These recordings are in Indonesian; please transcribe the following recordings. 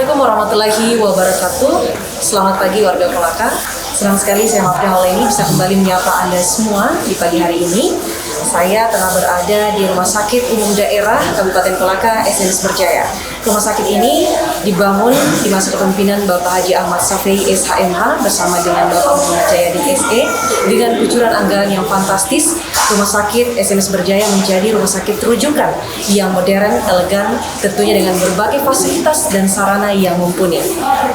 Assalamualaikum warahmatullahi wabarakatuh. Selamat pagi warga Kolaka. Senang sekali saya Mafda Haleni bisa kembali menyapa Anda semua di pagi hari ini. Saya tengah berada di Rumah Sakit Umum Daerah Kabupaten Kolaka SNS Berjaya. Rumah sakit ini dibangun di masa kepemimpinan Bapak Haji Ahmad Safei SHMH bersama dengan Bapak Muhammad Jayadin SE. Dengan kucuran anggaran yang fantastis, Rumah Sakit SNS Berjaya menjadi rumah sakit rujukan yang modern, elegan, tentunya dengan berbagai fasilitas dan sarana yang mumpuni.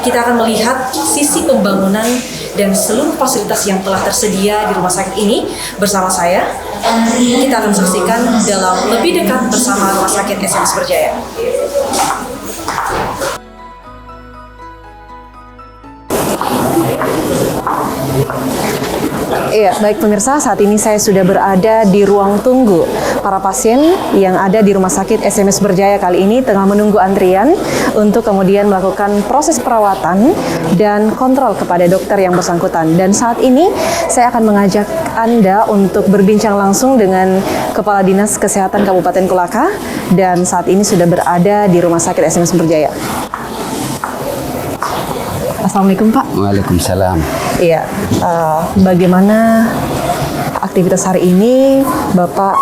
Kita akan melihat sisi pembangunan dan seluruh fasilitas yang telah tersedia di rumah sakit ini bersama saya. Kita akan saksikan dalam lebih dekat bersama Rumah Sakit SNS Berjaya. Iya, baik pemirsa, saat ini saya sudah berada di ruang tunggu. Para pasien yang ada di Rumah Sakit SNS Berjaya kali ini tengah menunggu antrian untuk kemudian melakukan proses perawatan dan kontrol kepada dokter yang bersangkutan. Dan saat ini saya akan mengajak Anda untuk berbincang langsung dengan Kepala Dinas Kesehatan Kabupaten Kolaka dan saat ini sudah berada di Rumah Sakit SNS Berjaya. Assalamualaikum Pak. Waalaikumsalam. Iya, bagaimana aktivitas hari ini Bapak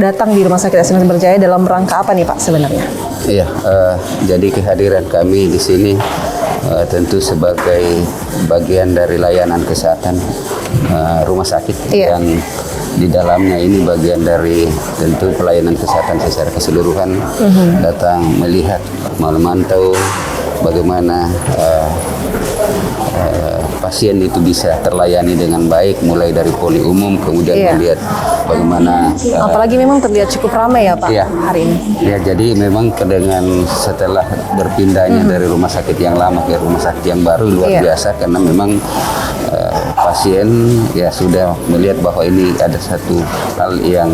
datang di Rumah Sakit SNS Berjaya dalam rangka apa nih Pak sebenarnya? Iya, jadi kehadiran kami di sini tentu sebagai bagian dari layanan kesehatan rumah sakit yang di dalamnya ini bagian dari tentu pelayanan kesehatan secara keseluruhan, datang melihat, memantau bagaimana pasien itu bisa terlayani dengan baik, mulai dari poli umum, kemudian melihat bagaimana apalagi memang terlihat cukup ramai ya Pak hari ini. Ya, jadi memang dengan setelah berpindahnya dari rumah sakit yang lama ke rumah sakit yang baru luar biasa, karena memang pasien ya sudah melihat bahwa ini ada satu hal yang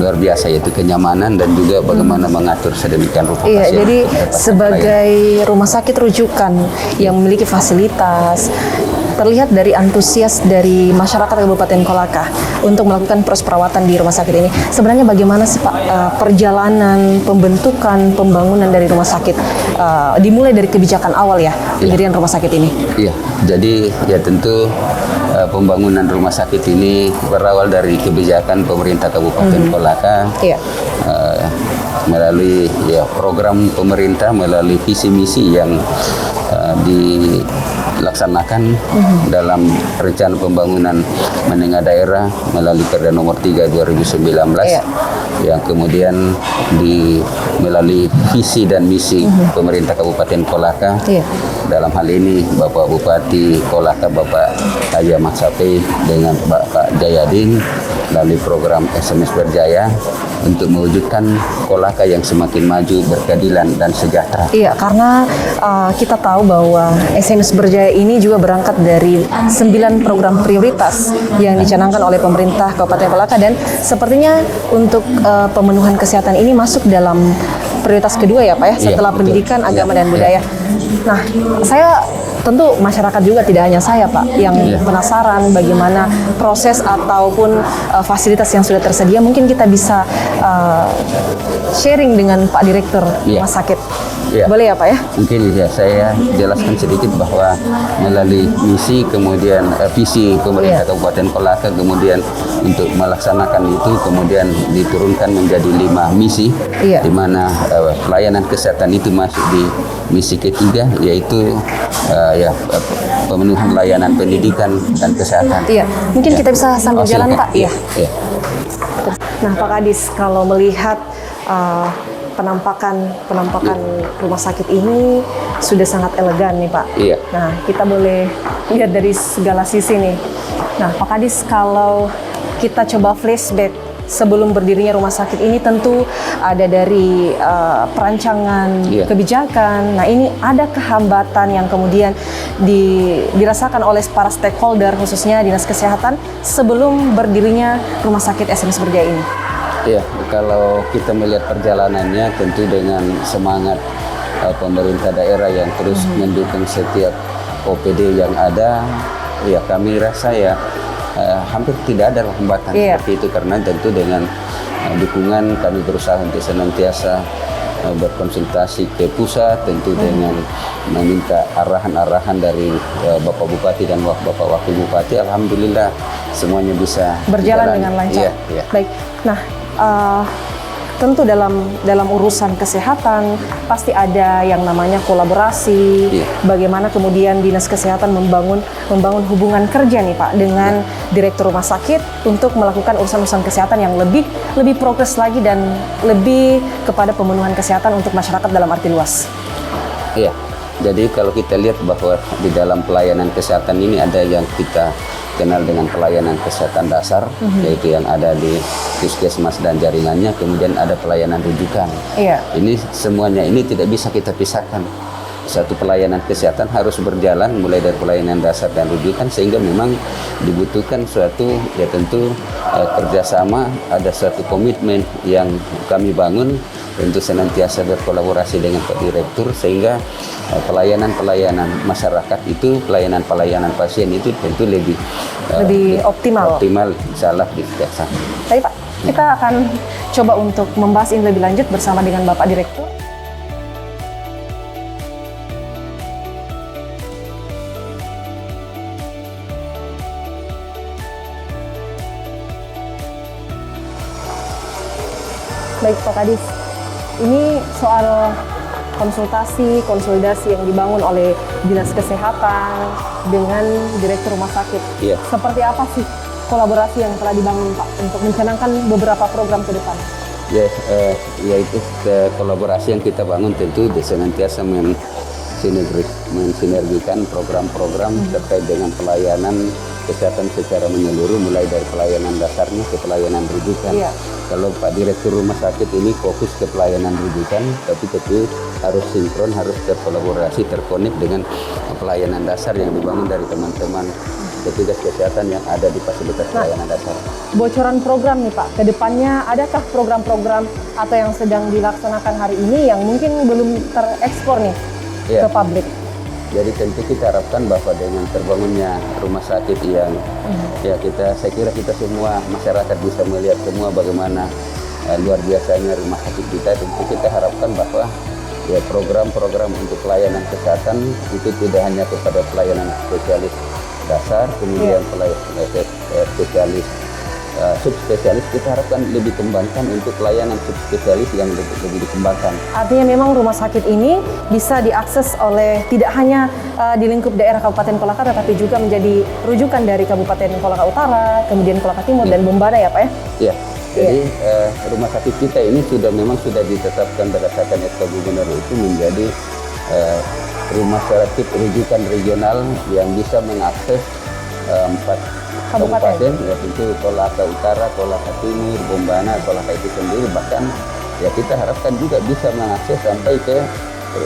luar biasa, yaitu kenyamanan dan juga bagaimana mengatur sedemikian rupa pasien. Iya, jadi sebagai rumah sakit rujukan yang memiliki fasilitas, terlihat dari antusias dari masyarakat Kabupaten Kolaka untuk melakukan proses perawatan di rumah sakit ini. Sebenarnya bagaimana sih Pak perjalanan pembentukan pembangunan dari rumah sakit, dimulai dari kebijakan awal ya pendirian rumah sakit ini? Iya, jadi ya tentu pembangunan rumah sakit ini berawal dari kebijakan pemerintah Kabupaten Kolaka melalui program pemerintah, melalui visi misi yang dilaksanakan dalam rencana pembangunan menengah daerah melalui Perda Nomor 3 2019 yang kemudian melalui visi dan misi pemerintah Kabupaten Kolaka. Dalam hal ini Bapak Bupati Kolaka, Bapak Haji Ahmad Safei dengan Bapak Jayadin melalui program SNS Berjaya untuk mewujudkan Kolaka yang semakin maju, berkeadilan dan sejahtera. Iya, karena kita tahu bahwa SNS Berjaya ini juga berangkat dari 9 program prioritas yang dicanangkan oleh pemerintah Kabupaten Kolaka, dan sepertinya untuk pemenuhan kesehatan ini masuk dalam prioritas kedua ya Pak ya, setelah pendidikan, agama dan budaya. Nah, saya tentu masyarakat juga, tidak hanya saya Pak, yang penasaran bagaimana proses ataupun fasilitas yang sudah tersedia. Mungkin kita bisa sharing dengan Pak Direktur Rumah Sakit. Boleh ya Pak ya? Mungkin ya saya jelaskan sedikit bahwa melalui misi kemudian visi pemerintah Kabupaten Kolaka, kemudian untuk melaksanakan itu kemudian diturunkan menjadi 5 misi, di mana pelayanan kesehatan itu masuk di misi ketiga, yaitu pemenuhan layanan pendidikan dan kesehatan. Iya, mungkin kita bisa sambil jalan Pak. Iya. Nah Pak Kadis, kalau melihat penampakan rumah sakit ini sudah sangat elegan nih Pak. Nah, kita boleh lihat dari segala sisi nih. Nah, Pak Kadis, kalau kita coba flashback sebelum berdirinya rumah sakit ini, tentu ada dari perancangan kebijakan. Nah, ini ada kehambatan yang kemudian dirasakan oleh para stakeholder, khususnya Dinas Kesehatan, sebelum berdirinya rumah sakit SNS Berjaya ini. Iya, kalau kita melihat perjalanannya tentu dengan semangat pemerintah daerah yang terus mendukung setiap OPD yang ada, ya kami rasa hampir tidak ada hambatan seperti itu, karena tentu dengan dukungan kami berusaha untuk senantiasa berkonsultasi ke pusat, tentu dengan meminta arahan-arahan dari Bapak Bupati dan Bapak Wakil Bupati. Alhamdulillah semuanya bisa berjalan dengan lancar. Iya. Baik. Nah, tentu dalam urusan kesehatan pasti ada yang namanya kolaborasi. Iya. Bagaimana kemudian Dinas Kesehatan membangun hubungan kerja nih Pak dengan Direktur Rumah Sakit untuk melakukan urusan-urusan kesehatan yang lebih progres lagi dan lebih kepada pemenuhan kesehatan untuk masyarakat dalam arti luas. Iya. Jadi kalau kita lihat bahwa di dalam pelayanan kesehatan ini ada yang kita kenal dengan pelayanan kesehatan dasar, yaitu yang ada di puskesmas dan jaringannya, kemudian ada pelayanan rujukan. Iya. Ini semuanya ini tidak bisa kita pisahkan. Satu pelayanan kesehatan harus berjalan mulai dari pelayanan dasar dan rujukan, sehingga memang dibutuhkan suatu tentu kerjasama, ada suatu komitmen yang kami bangun untuk senantiasa berkolaborasi dengan Pak Direktur, sehingga pelayanan masyarakat itu, pelayanan pasien itu tentu lebih optimal. Insyaallah dikerjakan. Baik Pak, kita akan coba untuk membahas ini lebih lanjut bersama dengan Bapak Direktur. Baik Pak Kadis, ini soal konsultasi yang dibangun oleh Dinas Kesehatan dengan Direktur Rumah Sakit. Iya. Seperti apa sih kolaborasi yang telah dibangun Pak untuk mencanangkan beberapa program ke depan? Ya, yaitu kolaborasi yang kita bangun tentu senantiasa mensinergikan program-program terkait dengan pelayanan kesehatan secara menyeluruh, mulai dari pelayanan dasarnya ke pelayanan rujukan. Iya. Kalau Pak Direktur Rumah Sakit ini fokus ke pelayanan rujukan, tapi tentu harus sinkron, harus terkolaborasi, terkonek dengan pelayanan dasar yang dibangun dari teman-teman petugas kesehatan yang ada di fasilitas pelayanan dasar. Bocoran program nih Pak, ke depannya adakah program-program atau yang sedang dilaksanakan hari ini yang mungkin belum terekspor nih ke publik? Jadi tentu kita harapkan bahwa dengan terbangunnya rumah sakit yang saya kira kita semua masyarakat bisa melihat semua bagaimana luar biasanya rumah sakit kita. Tentu kita harapkan bahwa program-program untuk pelayanan kesehatan itu tidak hanya kepada pelayanan spesialis dasar, kemudian spesialis subspesialis, kita harapkan lebih dikembangkan untuk pelayanan subspesialis yang lebih dikembangkan. Artinya memang rumah sakit ini bisa diakses oleh tidak hanya di lingkup daerah Kabupaten Kolaka, tetapi juga menjadi rujukan dari Kabupaten Kolaka Utara, kemudian Kolaka Timur dan Bombana ya Pak ya? Iya. Jadi rumah sakit kita ini sudah ditetapkan berdasarkan SK Gubernur itu menjadi rumah sakit rujukan regional yang bisa mengakses 4 kabupaten, ya tentu Kolaka Utara, Kolaka Timur, Bombana, Kolaka itu sendiri, bahkan ya kita harapkan juga bisa mengakses sampai ke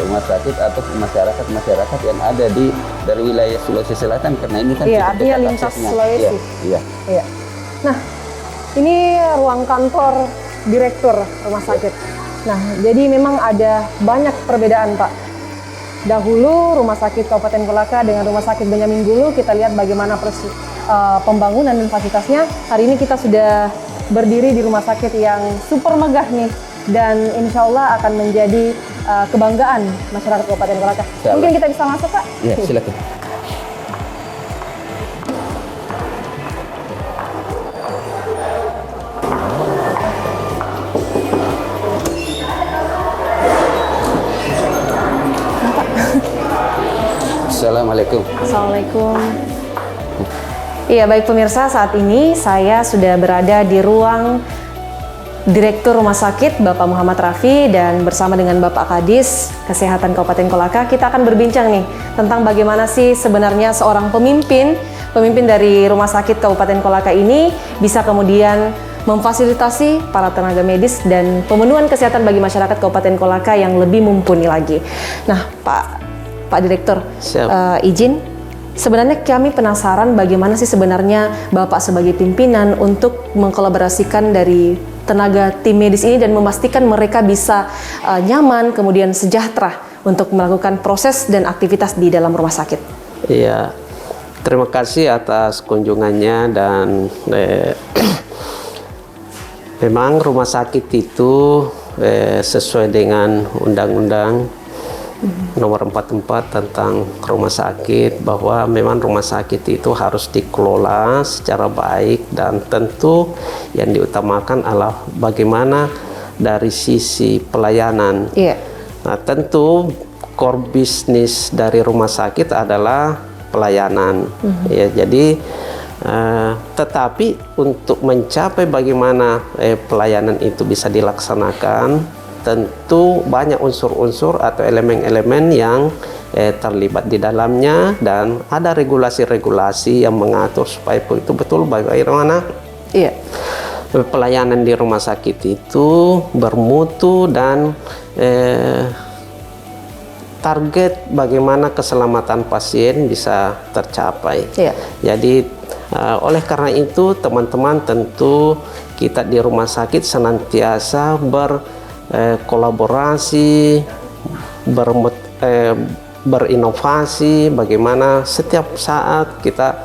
rumah sakit atau masyarakat yang ada dari wilayah Sulawesi Selatan, karena ini kan artinya lintas Sulawesi. Iya. Nah, ini ruang kantor Direktur Rumah Sakit. Nah, jadi memang ada banyak perbedaan Pak. Dahulu Rumah Sakit Kabupaten Kolaka dengan Rumah Sakit Benyamin Gulu, kita lihat bagaimana pembangunan dan fasilitasnya. Hari ini kita sudah berdiri di rumah sakit yang super megah nih, dan insya Allah akan menjadi kebanggaan masyarakat Kabupaten Kolaka. Mungkin kita bisa masuk Pak? Ya, silakan. Assalamualaikum. Assalamualaikum. Iya, baik pemirsa, saat ini saya sudah berada di ruang Direktur Rumah Sakit Bapak Muhammad Rafi, dan bersama dengan Bapak Kadis Kesehatan Kabupaten Kolaka kita akan berbincang nih tentang bagaimana sih sebenarnya seorang pemimpin dari Rumah Sakit Kabupaten Kolaka ini bisa kemudian memfasilitasi para tenaga medis dan pemenuhan kesehatan bagi masyarakat Kabupaten Kolaka yang lebih mumpuni lagi. Nah, Pak Direktur, izin, sebenarnya kami penasaran bagaimana sih sebenarnya Bapak sebagai pimpinan untuk mengkolaborasikan dari tenaga tim medis ini dan memastikan mereka bisa nyaman, kemudian sejahtera untuk melakukan proses dan aktivitas di dalam rumah sakit. Iya, terima kasih atas kunjungannya, dan memang rumah sakit itu sesuai dengan Undang-Undang Nomor 44 tentang rumah sakit, bahwa memang rumah sakit itu harus dikelola secara baik, dan tentu yang diutamakan adalah bagaimana dari sisi pelayanan. Nah, tentu core bisnis dari rumah sakit adalah pelayanan. Ya, jadi tetapi untuk mencapai bagaimana pelayanan itu bisa dilaksanakan, tentu banyak unsur-unsur atau elemen-elemen yang terlibat di dalamnya, dan ada regulasi-regulasi yang mengatur supaya itu betul bagaimana pelayanan di rumah sakit itu bermutu dan target bagaimana keselamatan pasien bisa tercapai. Jadi oleh karena itu teman-teman, tentu kita di rumah sakit senantiasa berkolaborasi, berinovasi, bagaimana setiap saat kita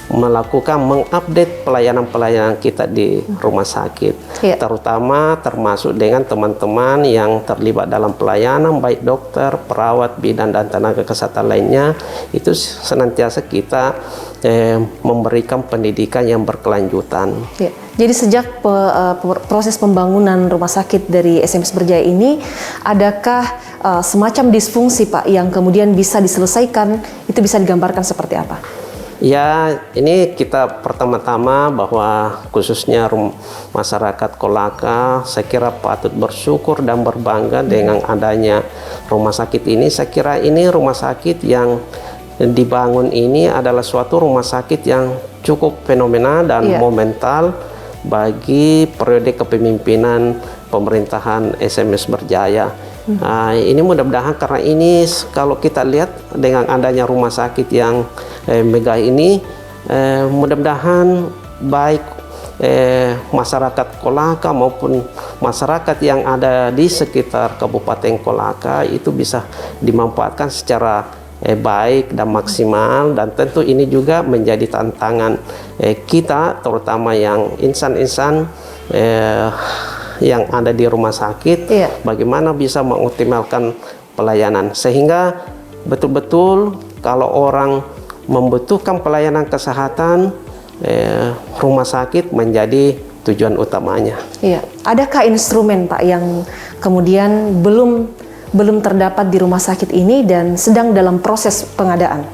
melakukan mengupdate pelayanan-pelayanan kita di rumah sakit, terutama termasuk dengan teman-teman yang terlibat dalam pelayanan, baik dokter, perawat, bidan, dan tenaga kesehatan lainnya. Itu senantiasa kita memberikan pendidikan yang berkelanjutan. Jadi sejak proses pembangunan rumah sakit dari SMS Berjaya ini, adakah semacam disfungsi Pak yang kemudian bisa diselesaikan? Itu bisa digambarkan seperti apa? Ya, ini kita pertama-tama bahwa khususnya masyarakat Kolaka, saya kira patut bersyukur dan berbangga dengan adanya rumah sakit ini. Saya kira ini rumah sakit yang dibangun ini adalah suatu rumah sakit yang cukup fenomenal dan momental bagi periode kepemimpinan pemerintahan SMS Berjaya. Ini mudah-mudahan, karena ini kalau kita lihat dengan adanya rumah sakit yang megah ini, mudah-mudahan baik masyarakat Kolaka maupun masyarakat yang ada di sekitar Kabupaten Kolaka itu bisa dimanfaatkan secara baik dan maksimal. Dan tentu ini juga menjadi tantangan kita, terutama yang insan-insan yang ada di rumah sakit, bagaimana bisa mengoptimalkan pelayanan sehingga betul-betul kalau orang membutuhkan pelayanan kesehatan, rumah sakit menjadi tujuan utamanya. Adakah instrumen Pak yang kemudian belum terdapat di rumah sakit ini dan sedang dalam proses pengadaan?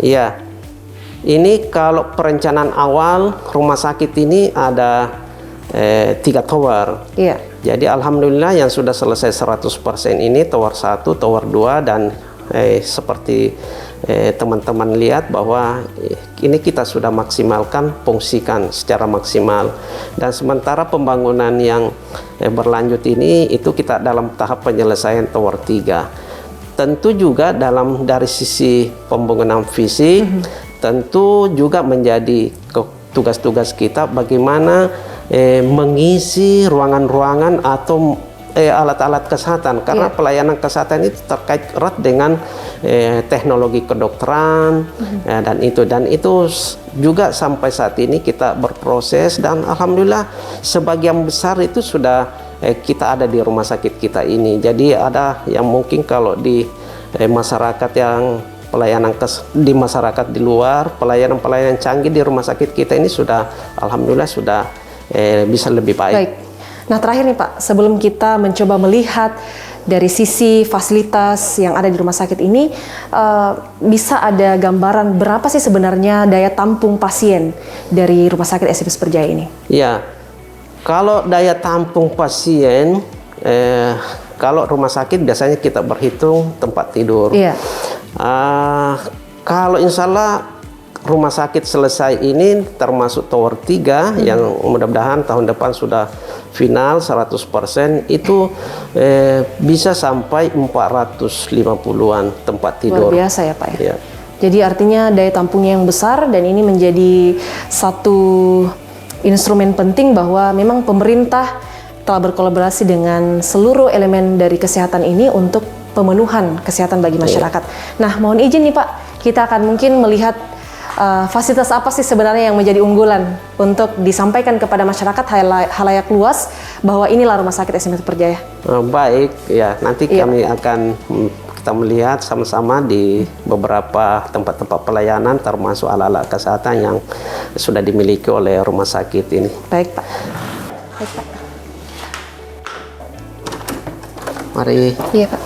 Ini kalau perencanaan awal rumah sakit ini ada 3 tower. Jadi alhamdulillah yang sudah selesai 100% ini tower 1, tower 2, dan seperti teman-teman lihat bahwa ini kita sudah maksimalkan, fungsikan secara maksimal. Dan sementara pembangunan yang berlanjut ini itu kita dalam tahap penyelesaian tower 3. Tentu juga dari sisi pembangunan fisik, tentu juga menjadi tugas-tugas kita bagaimana mengisi ruangan-ruangan atau alat-alat kesehatan, karena pelayanan kesehatan itu terkait erat dengan teknologi kedokteran, dan itu juga sampai saat ini kita berproses, dan alhamdulillah sebagian besar itu sudah kita ada di rumah sakit kita ini. Jadi ada yang mungkin kalau di masyarakat yang di masyarakat di luar, pelayanan canggih di rumah sakit kita ini sudah alhamdulillah sudah bisa lebih baik. Nah, terakhir nih Pak, sebelum kita mencoba melihat dari sisi fasilitas yang ada di rumah sakit ini, bisa ada gambaran berapa sih sebenarnya daya tampung pasien dari rumah sakit SMS Berjaya ini? Kalau daya tampung pasien, kalau rumah sakit biasanya kita berhitung tempat tidur. Kalau insya Allah rumah sakit selesai ini termasuk tower 3 yang mudah-mudahan tahun depan sudah final 100%, itu bisa sampai 450-an tempat tidur. Luar biasa ya Pak ya. Jadi artinya daya tampungnya yang besar, dan ini menjadi satu instrumen penting bahwa memang pemerintah telah berkolaborasi dengan seluruh elemen dari kesehatan ini untuk pemenuhan kesehatan bagi masyarakat. Nah, mohon izin nih Pak, kita akan mungkin melihat fasilitas apa sih sebenarnya yang menjadi unggulan untuk disampaikan kepada masyarakat halayak luas bahwa inilah rumah sakit SMP Perjaya? Baik, ya nanti kami akan kita melihat sama-sama di beberapa tempat-tempat pelayanan termasuk alat-alat kesehatan yang sudah dimiliki oleh rumah sakit ini. Baik Pak. Baik Pak. Mari. Iya Pak.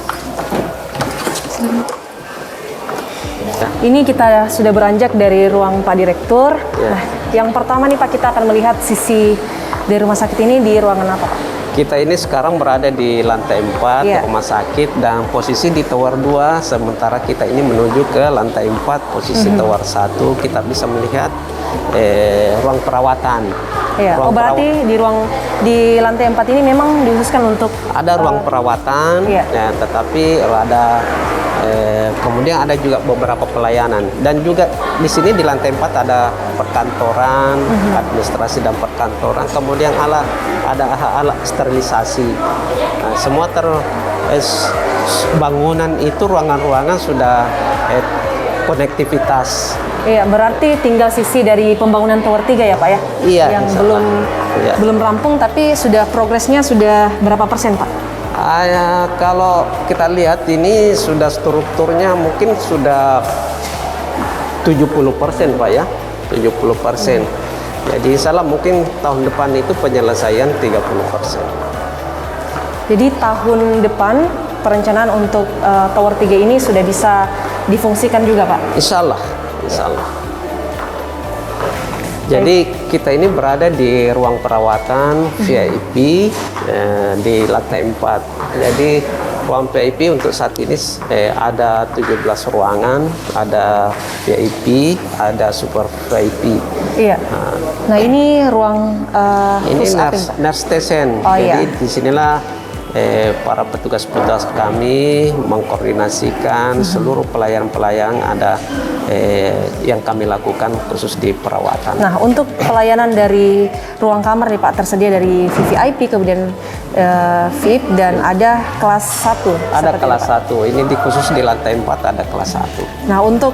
Ini kita sudah beranjak dari ruang Pak Direktur. Ya. Nah, yang pertama nih Pak, kita akan melihat sisi dari rumah sakit ini di ruangan apa Pak? Kita ini sekarang berada di lantai 4 Iya. rumah sakit dan posisi di tower 2, sementara kita ini menuju ke lantai 4 posisi tower 1 kita bisa melihat ruang perawatan. Iya. Ruang Berarti di lantai 4 ini memang dikhususkan untuk ada ruang perawatan, Iya. ya, tetapi ada kemudian ada juga beberapa pelayanan dan juga di sini di lantai 4 ada perkantoran, administrasi dan perkantoran, kemudian ada alat sterilisasi. Nah, semua bangunan itu ruangan-ruangan sudah konektivitas. Iya, berarti tinggal sisi dari pembangunan Tower 3 ya Pak ya? Iya, Yang insya belum Allah. Iya. belum rampung tapi sudah progresnya sudah berapa persen Pak? Kalau kita lihat ini sudah strukturnya mungkin sudah 70% Pak ya, 70%. Jadi salah mungkin tahun depan itu penyelesaian 30%. Jadi tahun depan perencanaan untuk Tower 3 ini sudah bisa difungsikan juga Pak? Insya Allah, insya Allah. Jadi kita ini berada di ruang perawatan VIP di lantai 4. Jadi ruang VIP untuk saat ini ada 17 ruangan, ada VIP, ada super VIP. Iya. Nah ini ruang Ini khusus apa, Pak? nurse station. Oh, Jadi iya. disinilah para petugas-petugas kami mengkoordinasikan seluruh pelayan-pelayan ada yang kami lakukan khusus di perawatan. Nah, untuk pelayanan dari ruang kamar nih Pak, tersedia dari VVIP, kemudian VIP, dan ada kelas 1. Ada seperti kelas itu, Pak. 1, ini di khusus di lantai 4 ada kelas 1. Nah, untuk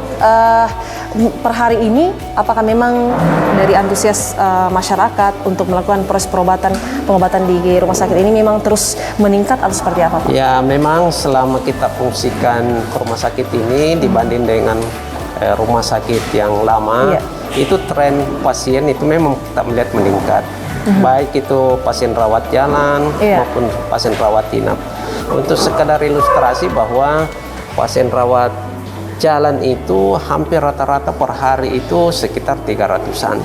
per hari ini, apakah memang dari antusias masyarakat untuk melakukan proses pengobatan di rumah sakit ini memang terus meningkat atau seperti apa Pak? Ya, memang selama kita fungsikan rumah sakit ini dibanding dengan rumah sakit yang lama, Iya. itu tren pasien itu memang kita melihat meningkat. Baik itu pasien rawat jalan Iya. maupun pasien rawat inap. Untuk sekedar ilustrasi bahwa pasien rawat jalan itu hampir rata-rata per hari itu sekitar 300-an.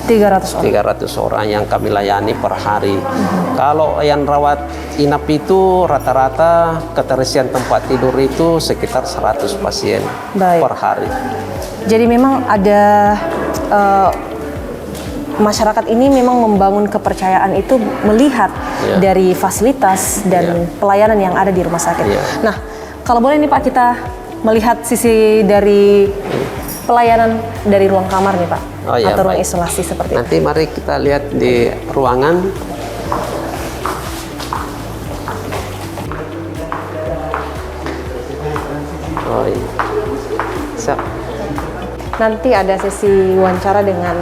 300 orang. 300 orang yang kami layani per hari. Kalau yang rawat inap itu rata-rata keterisian tempat tidur itu sekitar 100 pasien Baik. per hari. Jadi memang ada masyarakat ini memang membangun kepercayaan itu melihat Iya. dari fasilitas dan pelayanan yang ada di rumah sakit. Iya. Nah, kalau boleh nih Pak, kita melihat sisi dari pelayanan dari ruang kamar nih Pak, Oh, iya, atau ruang baik. isolasi seperti itu. Nanti mari kita lihat di ruangan. Oh iya. Siap. Nanti ada sesi wawancara dengan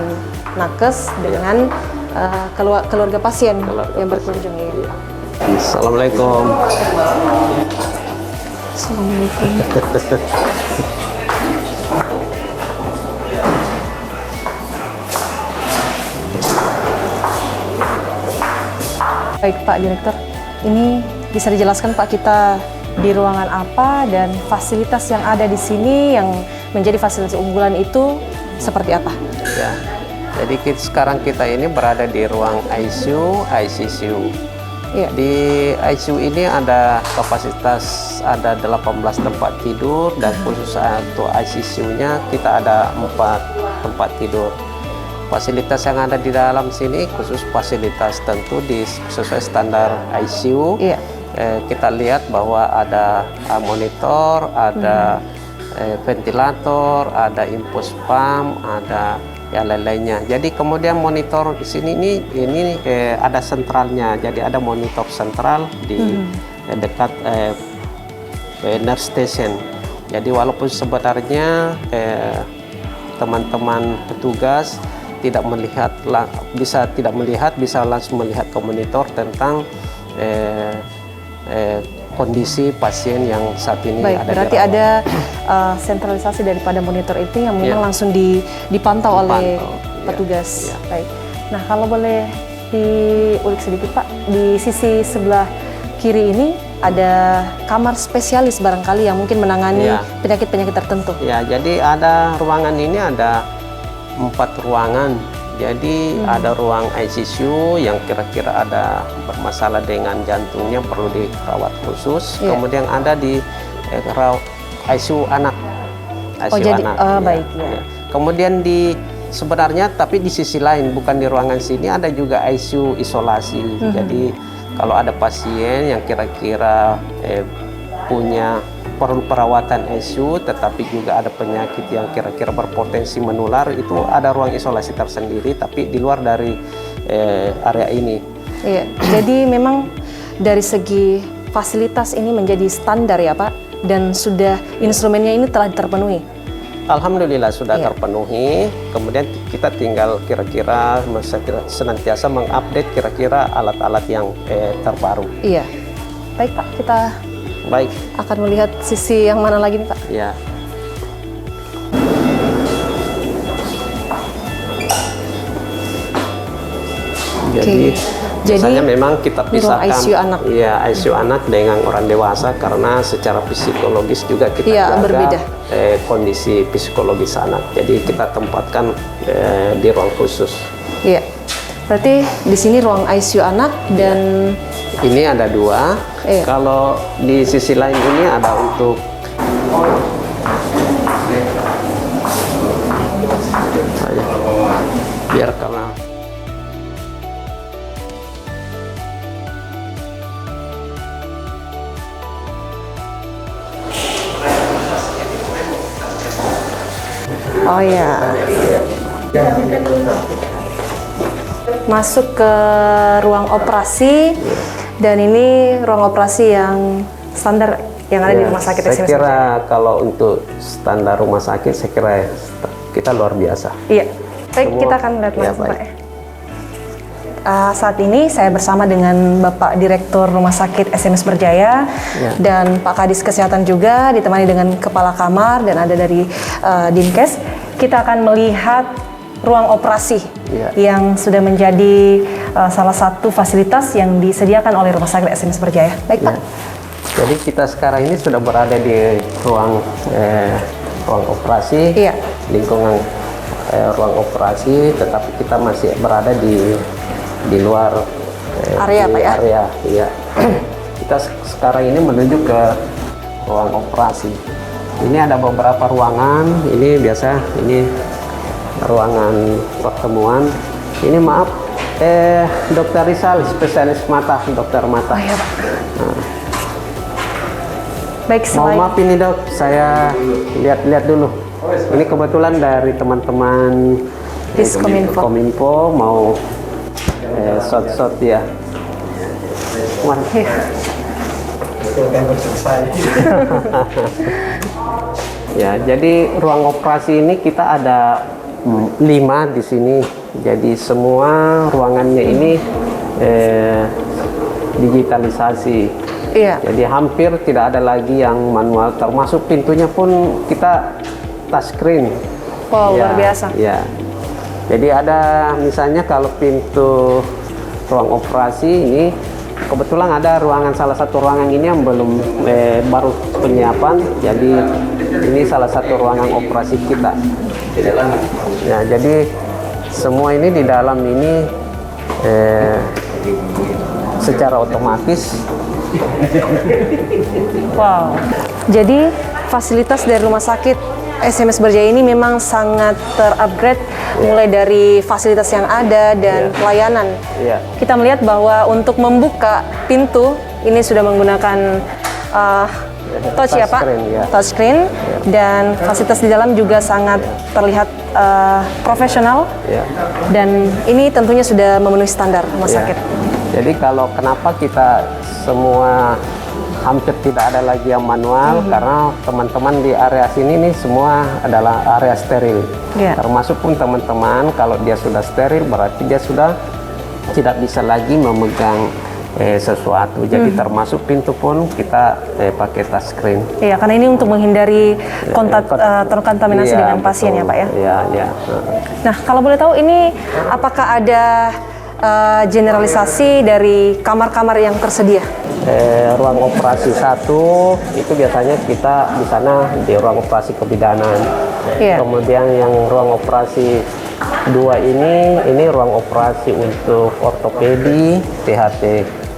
nakes dengan keluarga pasien Keluarga yang pasien. berkunjung ya. Iya. Assalamualaikum. Assalamualaikum. Baik Pak Direktur, ini bisa dijelaskan Pak kita di ruangan apa dan fasilitas yang ada di sini yang menjadi fasilitas unggulan itu seperti apa? Ya. Jadi sekarang kita ini berada di ruang ICU, ICCU. Iya. Di ICU ini ada kapasitas ada 18 tempat tidur dan khusus untuk ICCU-nya kita ada 4 tempat tidur. Fasilitas yang ada di dalam sini khusus fasilitas tentu sesuai standar ICU. Iya. Kita lihat bahwa ada monitor, ada ventilator, ada infus pump, ada yang lain-lainnya. Jadi kemudian monitor di sini ini ada sentralnya. Jadi ada monitor sentral di dekat nurse station. Jadi walaupun sebenarnya teman-teman petugas tidak melihat bisa langsung melihat ke monitor tentang kondisi pasien yang saat ini Baik, ada. Berarti ada sentralisasi daripada monitor itu yang memang langsung dipantau oleh petugas. Baik. Nah, kalau boleh diulik sedikit Pak, di sisi sebelah kiri ini ada kamar spesialis barangkali yang mungkin menangani penyakit-penyakit tertentu. Ya, jadi ada ruangan ini ada 4 ruangan. Jadi ada ruang ICU yang kira-kira ada bermasalah dengan jantungnya perlu dirawat khusus. Kemudian ada di ICU anak. Baik. Kemudian sebenarnya tapi di sisi lain bukan di ruangan sini ada juga ICU isolasi. Jadi kalau ada pasien yang kira-kira punya perlu perawatan ICU tetapi juga ada penyakit yang kira-kira berpotensi menular, itu ada ruang isolasi tersendiri tapi di luar dari area ini. Iya. Jadi memang dari segi fasilitas ini menjadi standar ya Pak, dan sudah instrumennya ini telah terpenuhi. Alhamdulillah sudah terpenuhi. Kemudian kita tinggal kira-kira senantiasa mengupdate kira-kira alat-alat yang terbaru. Iya. Baik Pak, kita akan melihat sisi yang mana lagi nih Pak? Ya. Jadi biasanya memang kita pisahkan ICU anak. Iya, ICU anak dengan orang dewasa karena secara psikologis juga kita jaga berbeda. Kondisi psikologis anak. Jadi kita tempatkan di ruang khusus. Iya. Berarti di sini ruang ICU anak dan ini ada 2. Kalau di sisi lain ini ada untuk biar karena masuk ke ruang operasi. Dan ini ruang operasi yang standar yang ada di rumah sakit SMS. Saya kira kalau untuk standar rumah sakit, saya kira kita luar biasa. Iya. Baik, kita akan lihat langsung Pak. Saat ini saya bersama dengan Bapak Direktur Rumah Sakit SMS Berjaya dan Pak Kadis Kesehatan juga, ditemani dengan Kepala Kamar dan ada dari Dinkes. Kita akan melihat ruang operasi yang sudah menjadi salah satu fasilitas yang disediakan oleh Rumah Sakit SMS Berjaya. Baik Pak. Jadi kita sekarang ini sudah berada di ruang operasi, lingkungan ruang operasi, tetapi kita masih berada di luar area Pak ya? Area, iya. Kita sekarang ini menuju ke ruang operasi. Ini ada beberapa ruangan. Ini biasa ini ruangan pertemuan. Ini maaf, Dokter Rizal, spesialis mata, dokter mata. Iya Pak. Baik, mohon maaf ini Dok, saya lihat dulu. Ini kebetulan dari teman-teman Kominfo mau shot ya. Ya, jadi ruang operasi ini kita ada 5 di sini. Jadi semua ruangannya ini digitalisasi. Jadi hampir tidak ada lagi yang manual, termasuk pintunya pun kita touchscreen. Wow, luar biasa. Ya. Jadi ada misalnya kalau pintu ruang operasi ini kebetulan ada salah satu ruangan ini yang belum baru penyiapan. Jadi ini salah satu ruangan operasi kita. Ya, jadi semua ini di dalam ini secara otomatis. Wow. Jadi fasilitas dari rumah sakit SMS Berjaya ini memang sangat terupgrade, mulai dari fasilitas yang ada dan pelayanan. Kita melihat bahwa untuk membuka pintu ini sudah menggunakan touch ya Pak, touchscreen, dan fasilitas di dalam juga sangat terlihat profesional, dan ini tentunya sudah memenuhi standar rumah sakit. Jadi kalau kenapa kita semua hampir tidak ada lagi yang manual karena teman-teman di area sini nih semua adalah area steril. Termasuk pun teman-teman kalau dia sudah steril berarti dia sudah tidak bisa lagi memegang sesuatu. Jadi termasuk pintu pun kita pakai touchscreen. Iya, karena ini untuk menghindari kontak terkontaminasi dengan pasien ya Pak ya. Iya. Nah, kalau boleh tahu ini apakah ada generalisasi dari kamar-kamar yang tersedia? Ruang operasi 1 itu biasanya kita di sana di ruang operasi kebidanan. Kemudian yang ruang operasi 2 ini ruang operasi untuk ortopedi, THT.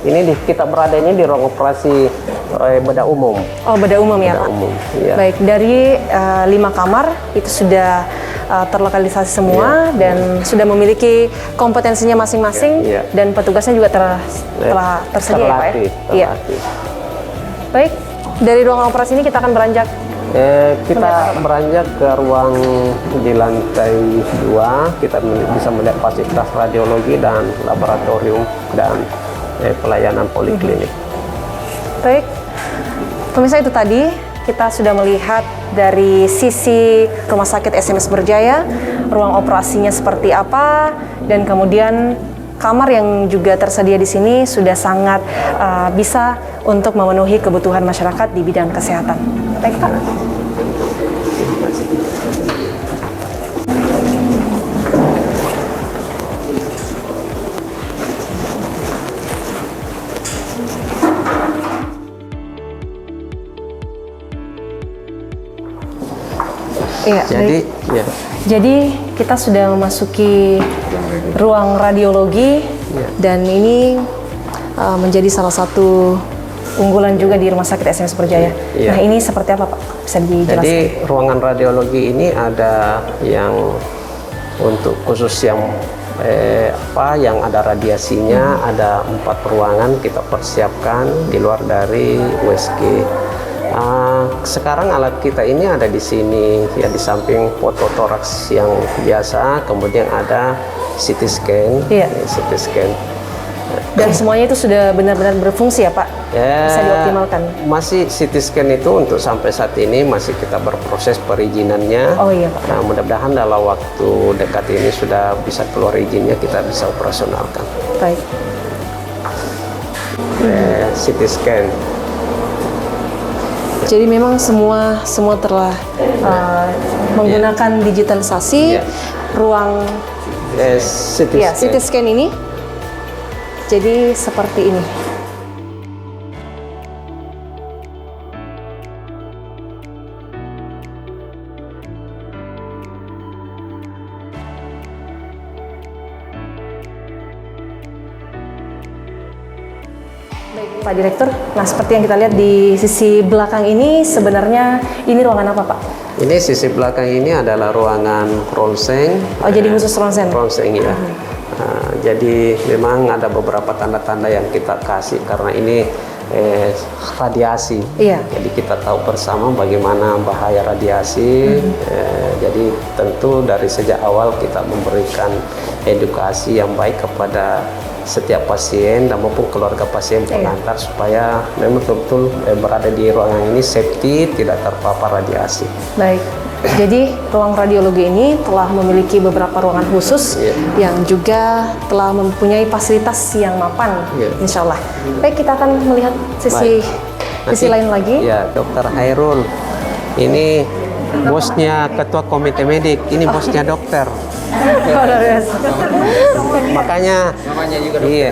Ini kita berada ini di ruang operasi bedah umum. Oh, bedah umum ya Pak? Umum, iya. Baik, dari 5 kamar itu sudah terlokalisasi semua dan sudah memiliki kompetensinya masing-masing dan petugasnya juga telah tersedia ya Pak ya? Iya. Baik, dari ruang operasi ini kita akan beranjak beranjak ke ruang di lantai 2. Kita bisa melihat fasilitas radiologi dan laboratorium dan pelayanan poliklinik. Baik, pemirsa, itu tadi kita sudah melihat dari sisi Rumah Sakit SMS Berjaya, ruang operasinya seperti apa, dan kemudian kamar yang juga tersedia di sini sudah sangat bisa untuk memenuhi kebutuhan masyarakat di bidang kesehatan. Baik Pak. Iya, jadi kita sudah memasuki ruang radiologi dan ini menjadi salah satu unggulan juga di Rumah Sakit SMS Berjaya. Nah, ini seperti apa Pak? Bisa dijelaskan? Jadi ruangan radiologi ini ada yang untuk khusus yang yang ada radiasinya, ada 4 ruangan kita persiapkan di luar dari USG. Sekarang alat kita ini ada di sini ya, di samping fototoraks yang biasa, kemudian ada CT scan, CT scan. Dan semuanya itu sudah benar-benar berfungsi ya Pak? Bisa dioptimalkan? Masih CT scan itu untuk sampai saat ini masih kita berproses perizinannya. Oh iya Pak. Nah, mudah-mudahan dalam waktu dekat ini sudah bisa keluar izinnya, kita bisa operasionalkan. Baik. CT scan. Jadi memang semua telah menggunakan digitalisasi ruang CT scan ini. Jadi seperti ini. Baik, Pak Direktur. Nah, seperti yang kita lihat di sisi belakang ini, sebenarnya ini ruangan apa, Pak? Ini sisi belakang ini adalah ruangan ronsen. Oh, jadi khusus ronsen? Ronsen, ya. Jadi memang ada beberapa tanda-tanda yang kita kasih karena ini radiasi. Jadi kita tahu bersama bagaimana bahaya radiasi. Jadi tentu dari sejak awal kita memberikan edukasi yang baik kepada setiap pasien dan maupun keluarga pasien pengantar supaya memang betul-betul berada di ruangan ini safety, tidak terpapar radiasi. Baik. Jadi ruang radiologi ini telah memiliki beberapa ruangan khusus yang juga telah mempunyai fasilitas yang mapan, insya Allah. Baik, kita akan melihat sisi lain lagi. Ya, Dokter Hairul, ini bosnya ketua komite medik, ini bosnya dokter. Makanya juga dokter. Iya.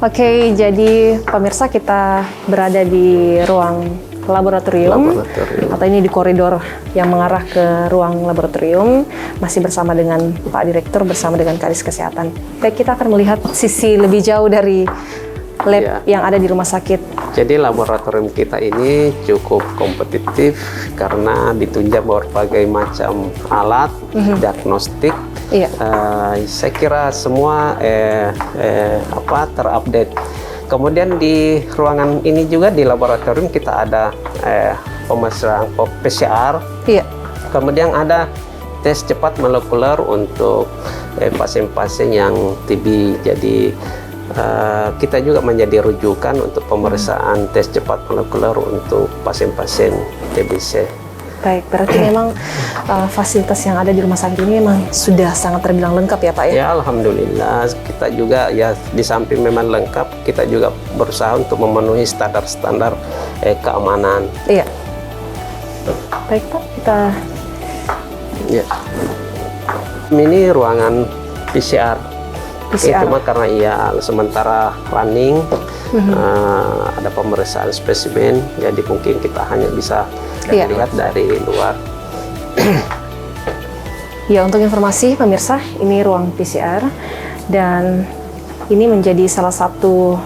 Oke, jadi pemirsa, kita berada di ruang laboratorium. Atau ini di koridor yang mengarah ke ruang laboratorium, masih bersama dengan Pak Direktur bersama dengan Kadis Kesehatan. Baik, kita akan melihat sisi lebih jauh dari lab yang ada di rumah sakit. Jadi laboratorium kita ini cukup kompetitif karena ditunjang berbagai macam alat diagnostik. Saya kira semua terupdate. Kemudian di ruangan ini juga di laboratorium kita ada pemasangan PCR. Kemudian ada tes cepat molekuler untuk pasien-pasien yang TB. Jadi kita juga menjadi rujukan untuk pemeriksaan tes cepat molekuler untuk pasien-pasien TBC. Baik, berarti memang fasilitas yang ada di rumah sakit ini memang sudah sangat terbilang lengkap ya Pak ya? Ya, alhamdulillah. Kita juga ya di samping memang lengkap, kita juga berusaha untuk memenuhi standar-standar keamanan. Iya. Baik Pak, kita... Ya. Ini ruangan PCR. Cuma karena sementara running, ada pemeriksaan spesimen, jadi mungkin kita hanya bisa lihat dari luar. Ya, untuk informasi pemirsa, ini ruang PCR dan ini menjadi salah satu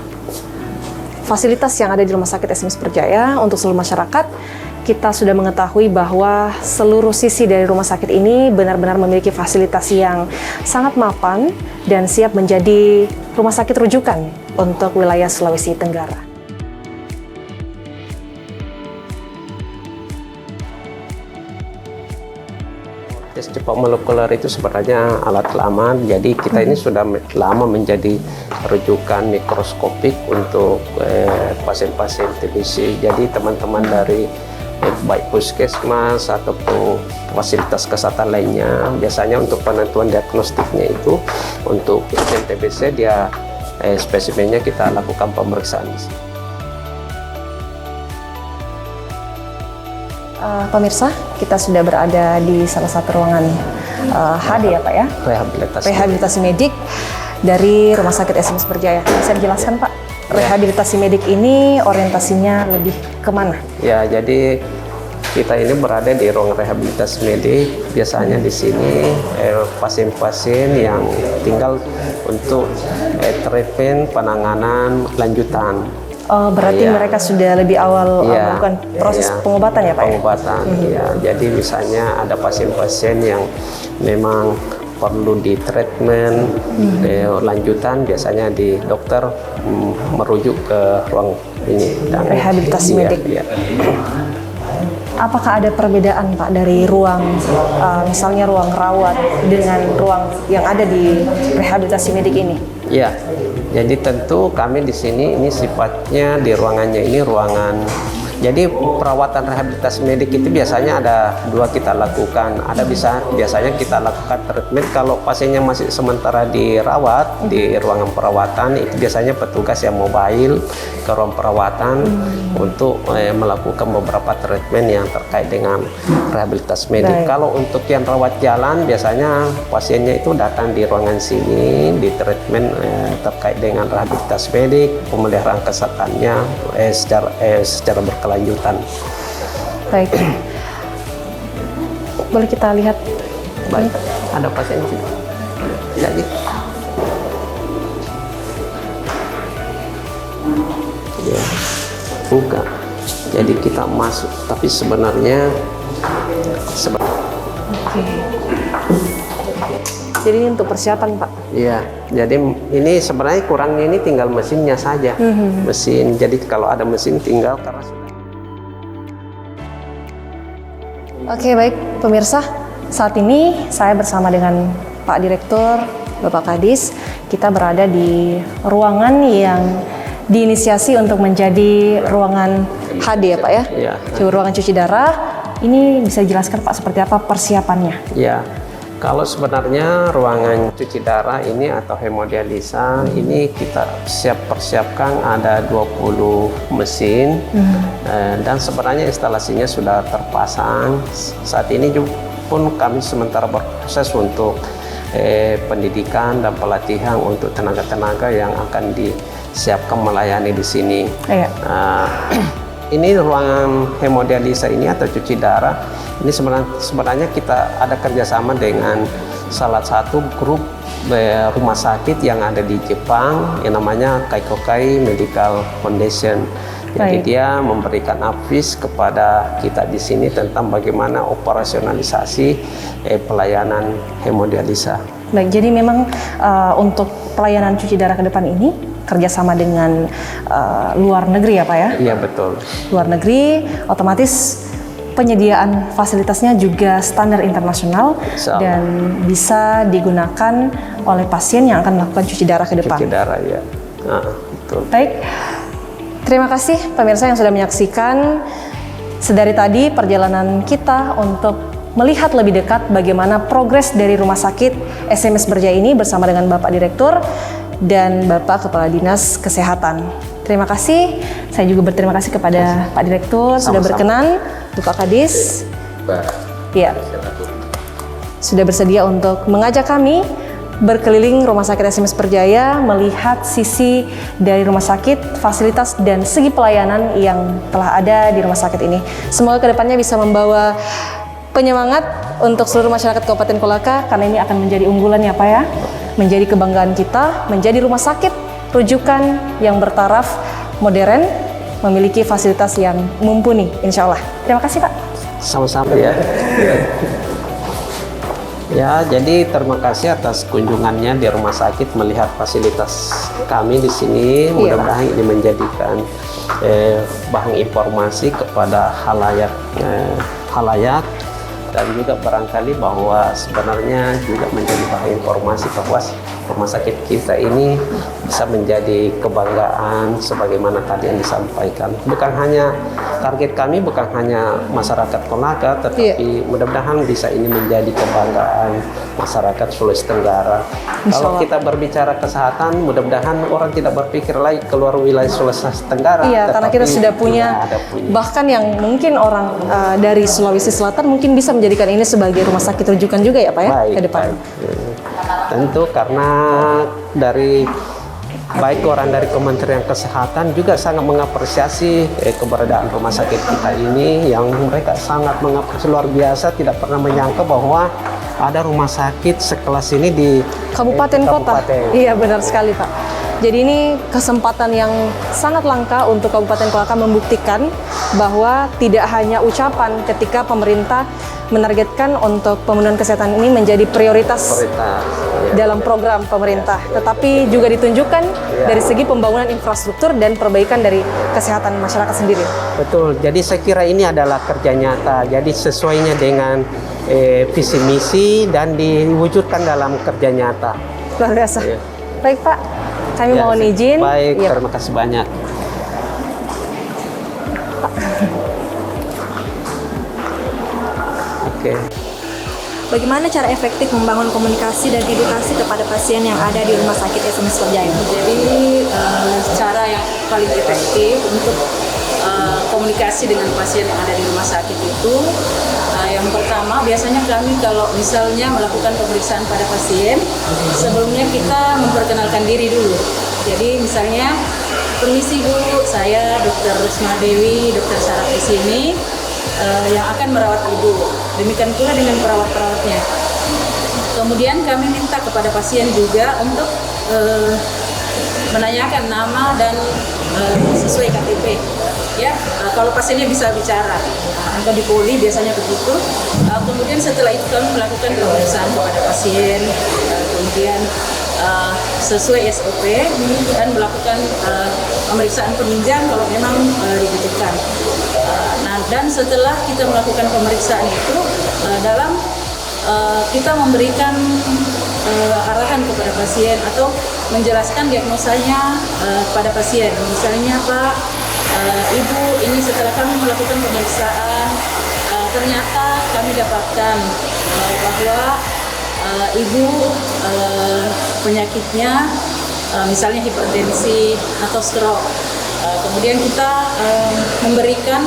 fasilitas yang ada di Rumah Sakit SMS Berjaya untuk seluruh masyarakat. Kita sudah mengetahui bahwa seluruh sisi dari rumah sakit ini benar-benar memiliki fasilitas yang sangat mapan dan siap menjadi rumah sakit rujukan untuk wilayah Sulawesi Tenggara. Tes cepat molekuler itu sebenarnya alat lama, jadi kita ini sudah lama menjadi rujukan mikroskopik untuk pasien-pasien TBC. Jadi teman-teman dari baik puskesmas ataupun fasilitas kesehatan lainnya, biasanya untuk penentuan diagnostiknya itu untuk pasien TBC dia spesimennya kita lakukan pemeriksaan. Pemirsa, kita sudah berada di salah satu ruangan HD ya Pak ya? Rehabilitasi medik dari Rumah Sakit SMS Berjaya. Bisa dijelaskan Pak? Rehabilitasi medik ini orientasinya lebih kemana? Ya, jadi kita ini berada di ruang rehabilitasi medik. Biasanya di sini pasien-pasien yang tinggal untuk treatment penanganan lanjutan. Oh, berarti mereka sudah lebih awal melakukan proses pengobatan ya Pak? Pengobatan, ya. Jadi misalnya ada pasien-pasien yang memang perlu di treatment lanjutan, biasanya di dokter merujuk ke ruang ini dan rehabilitasi medik. Ya. Apakah ada perbedaan Pak dari ruang misalnya ruang rawat dengan ruang yang ada di rehabilitasi medik ini? Ya, jadi tentu kami di sini ini sifatnya di ruangannya ini ruangan. Jadi perawatan rehabilitasi medik itu biasanya ada dua kita lakukan. Biasanya kita lakukan treatment kalau pasiennya masih sementara dirawat di ruangan perawatan, itu biasanya petugas yang mobile ke ruang perawatan untuk melakukan beberapa treatment yang terkait dengan rehabilitasi medik. Kalau untuk yang rawat jalan biasanya pasiennya itu datang di ruangan sini di treatment terkait dengan rehabilitasi medik, pemeliharaan kesehatannya secara berkelanjutan. Baik. Boleh kita lihat? Baik. Ada pasien sini. Jadi. Ya. Buka. Jadi kita masuk. Tapi sebenarnya. Oke. Jadi ini untuk persiapan Pak? Iya. Jadi ini sebenarnya kurangnya ini tinggal mesinnya saja. Mesin. Jadi kalau ada mesin tinggal karena sudah. Oke, baik pemirsa, saat ini saya bersama dengan Pak Direktur, Bapak Kadis. Kita berada di ruangan yang diinisiasi untuk menjadi ruangan HD ya Pak ya? Iya. Ruangan cuci darah. Ini bisa dijelaskan Pak seperti apa persiapannya? Ya, kalau sebenarnya ruangan cuci darah ini atau hemodialisa ini kita persiapkan ada 20 mesin dan sebenarnya instalasinya sudah terpasang. Saat ini pun kami sementara berproses untuk pendidikan dan pelatihan untuk tenaga-tenaga yang akan disiapkan melayani di sini. Iya. Ini ruangan hemodialisa ini atau cuci darah ini sebenarnya kita ada kerjasama dengan salah satu grup rumah sakit yang ada di Jepang yang namanya Kaikokai Medical Foundation. Jadi dia memberikan advice kepada kita di sini tentang bagaimana operasionalisasi pelayanan hemodialisa. Baik, jadi memang untuk pelayanan cuci darah ke depan ini kerjasama dengan luar negeri ya Pak ya? Iya betul. Luar negeri, otomatis penyediaan fasilitasnya juga standar internasional Insyaallah. dan bisa digunakan oleh pasien yang akan melakukan cuci darah ke depan. Cuci darah ya. Betul. Baik, terima kasih pemirsa yang sudah menyaksikan sedari tadi perjalanan kita untuk melihat lebih dekat bagaimana progres dari Rumah Sakit SMS Berjaya ini bersama dengan Bapak Direktur dan Bapak Kepala Dinas Kesehatan. Terima kasih. Saya juga berterima kasih kepada Pak Direktur sudah berkenan, Bapak Kadis, ya, sudah bersedia untuk mengajak kami berkeliling Rumah Sakit SMS Berjaya, melihat sisi dari rumah sakit, fasilitas dan segi pelayanan yang telah ada di rumah sakit ini. Semoga kedepannya bisa membawa penyemangat untuk seluruh masyarakat Kabupaten Kolaka, karena ini akan menjadi unggulan ya Pak ya, menjadi kebanggaan kita, menjadi rumah sakit rujukan yang bertaraf modern, memiliki fasilitas yang mumpuni, insya Allah. Terima kasih Pak. Sama-sama ya. Ya, jadi terima kasih atas kunjungannya di rumah sakit, melihat fasilitas kami di sini. Mudah-mudahan ini menjadikan bahan informasi kepada halayak dan juga barangkali bahwa sebenarnya juga menjadi bahan informasi bahwa rumah sakit kita ini bisa menjadi kebanggaan sebagaimana tadi yang disampaikan. Bukan hanya target kami, bukan hanya masyarakat Kolaka, tetapi mudah-mudahan bisa ini menjadi kebanggaan masyarakat Sulawesi Tenggara. Kalau kita berbicara kesehatan, mudah-mudahan orang tidak berpikir lagi keluar wilayah Sulawesi Tenggara. Iya, karena kita sudah punya, bahkan yang mungkin orang dari Sulawesi Selatan mungkin bisa menjadikan ini sebagai rumah sakit rujukan juga ya Pak ya, ke depan. Tentu karena dari baik orang dari Kementerian Kesehatan juga sangat mengapresiasi keberadaan rumah sakit kita ini, yang mereka sangat mengapresiasi luar biasa, tidak pernah menyangka bahwa ada rumah sakit sekelas ini di Kabupaten Kota. Iya benar sekali Pak. Jadi ini kesempatan yang sangat langka untuk Kabupaten Kolaka membuktikan bahwa tidak hanya ucapan ketika pemerintah menargetkan untuk pemenuhan kesehatan ini menjadi prioritas dalam program pemerintah, tetapi juga ditunjukkan dari segi pembangunan infrastruktur dan perbaikan dari kesehatan masyarakat sendiri. Betul, jadi saya kira ini adalah kerja nyata, jadi sesuainya dengan visi misi dan diwujudkan dalam kerja nyata. Luar biasa. Baik Pak, kami mohon izin. Baik, terima kasih banyak. Oke. Bagaimana cara efektif membangun komunikasi dan edukasi kepada pasien yang ada di Rumah Sakit SMS Berjaya? Jadi cara yang paling efektif untuk komunikasi dengan pasien yang ada di rumah sakit itu, yang pertama biasanya kami kalau misalnya melakukan pemeriksaan pada pasien, sebelumnya kita memperkenalkan diri dulu. Jadi misalnya, permisi Bu, saya Dr. Rusma Dewi, dokter saraf di sini, yang akan merawat ibu. Demikian pula dengan perawat-perawatnya. Kemudian kami minta kepada pasien juga untuk menanyakan nama dan sesuai KTP. Ya, kalau pasiennya bisa bicara, atau di poli biasanya begitu. Kemudian setelah itu kami melakukan pemeriksaan kepada pasien, kemudian sesuai SOP dan melakukan pemeriksaan penunjang kalau memang dibutuhkan. Dan setelah kita melakukan pemeriksaan itu, kita memberikan arahan kepada pasien atau menjelaskan diagnosanya pada pasien. Misalnya Pak, Ibu, ini setelah kami melakukan pemeriksaan, ternyata kami dapatkan bahwa Ibu penyakitnya misalnya hipertensi atau stroke. Kemudian kita memberikan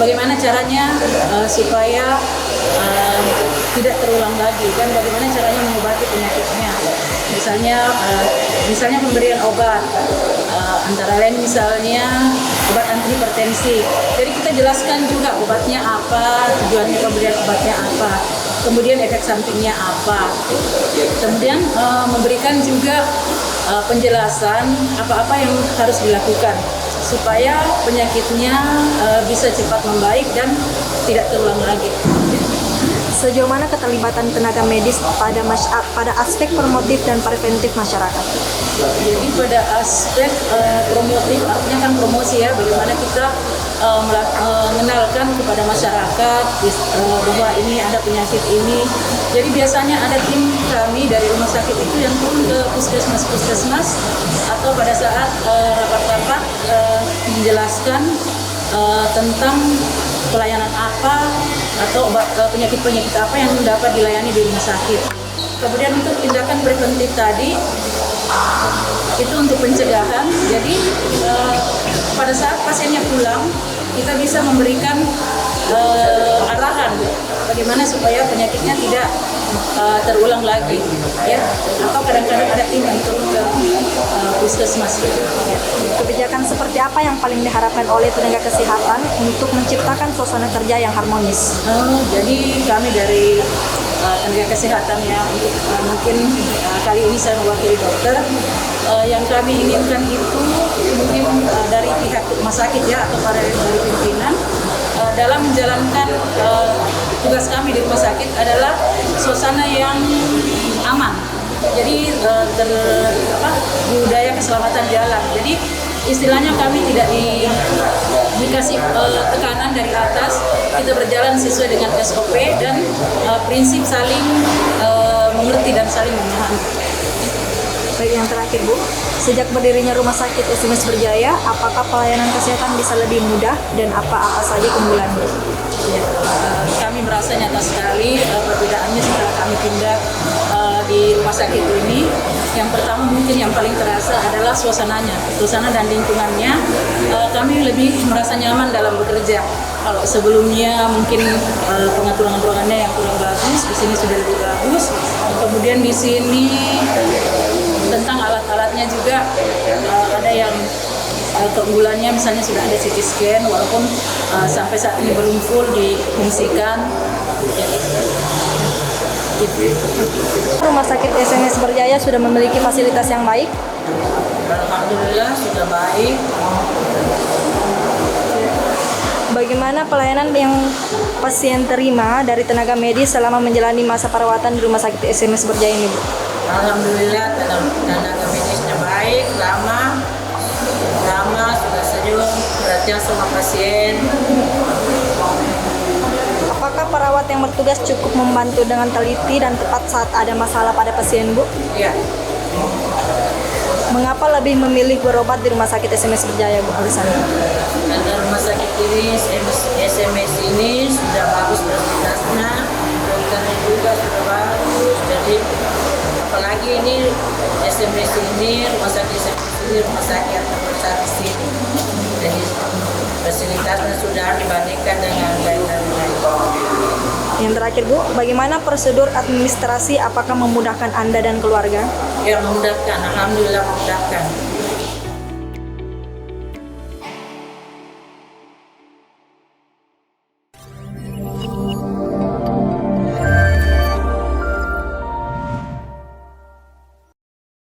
bagaimana caranya supaya tidak terulang lagi, dan bagaimana caranya mengobati penyakitnya. Misalnya pemberian obat, antara lain misalnya obat anti hipertensi. Jadi kita jelaskan juga obatnya apa, tujuannya pemberian obatnya apa, kemudian efek sampingnya apa. Kemudian memberikan juga penjelasan apa-apa yang harus dilakukan supaya penyakitnya bisa cepat membaik dan tidak terulang lagi. Sejauh mana keterlibatan tenaga medis pada aspek promotif dan preventif masyarakat? Jadi pada aspek promotif, artinya kan promosi ya, bagaimana kita mengenalkan kepada masyarakat bahwa ini ada penyakit ini. Jadi biasanya ada tim kami dari rumah sakit itu yang turun ke puskesmas atau pada saat rapat-rapat menjelaskan tentang pelayanan apa atau penyakit-penyakit apa yang dapat dilayani di rumah sakit. Kemudian untuk tindakan preventif tadi itu untuk pencegahan. Jadi pada saat pasiennya pulang kita bisa memberikan arahan bagaimana supaya penyakitnya tidak terulang lagi, ya. Atau kadang-kadang ada tim untuk ke puskesmas. Kebijakan seperti apa yang paling diharapkan oleh tenaga kesehatan untuk menciptakan suasana kerja yang harmonis? Jadi kami dari tenaga kesehatan ya, mungkin kali ini saya mewakili dokter, yang kami inginkan itu mungkin dari pihak rumah sakit ya atau para pimpinan dalam menjalankan tugas kami di rumah sakit adalah suasana yang aman. Jadi budaya keselamatan jalan. Jadi istilahnya kami tidak dikasih tekanan dari atas, kita berjalan sesuai dengan SOP dan prinsip saling mengerti dan saling memahami. Baik, yang terakhir Bu, sejak berdirinya Rumah Sakit SMS Berjaya, apakah pelayanan kesehatan bisa lebih mudah dan apa saja keunggulannya? Ya, kami merasa nyata sekali perbedaannya setelah kami pindah di rumah sakit ini. Yang pertama mungkin yang paling terasa adalah suasana dan lingkungannya. Kami lebih merasa nyaman dalam bekerja. Kalau sebelumnya mungkin pengaturan ruangannya yang kurang bagus, di sini sudah lebih bagus. Kemudian di sini tentang alat-alatnya juga ada yang keunggulannya, misalnya sudah ada CT scan walaupun sampai saat ini belum full difungsikan. Rumah Sakit SMS Berjaya sudah memiliki fasilitas yang baik? Alhamdulillah sudah baik. Bagaimana pelayanan yang pasien terima dari tenaga medis selama menjalani masa perawatan di Rumah Sakit SMS Berjaya ini, Bu? Alhamdulillah tenaga medisnya baik, ramah, sudah senyum, perhatian sama pasien. Apakah perawat yang bertugas cukup membantu dengan teliti dan tepat saat ada masalah pada pasien, Bu? Ya. Mengapa lebih memilih berobat di Rumah Sakit SMS Berjaya, Bu, alasannya? Karena rumah sakit ini, SMS ini sudah bagus fasilitasnya, dokternya juga sudah bagus. Jadi apalagi ini SMS ini, rumah sakit SMS ini, rumah sakit yang terbesar di sini. Jadi fasilitasnya sudah dibandingkan dengan lain-lain. Yang terakhir, Bu, bagaimana prosedur administrasi, apakah memudahkan Anda dan keluarga? Ya, memudahkan, alhamdulillah memudahkan.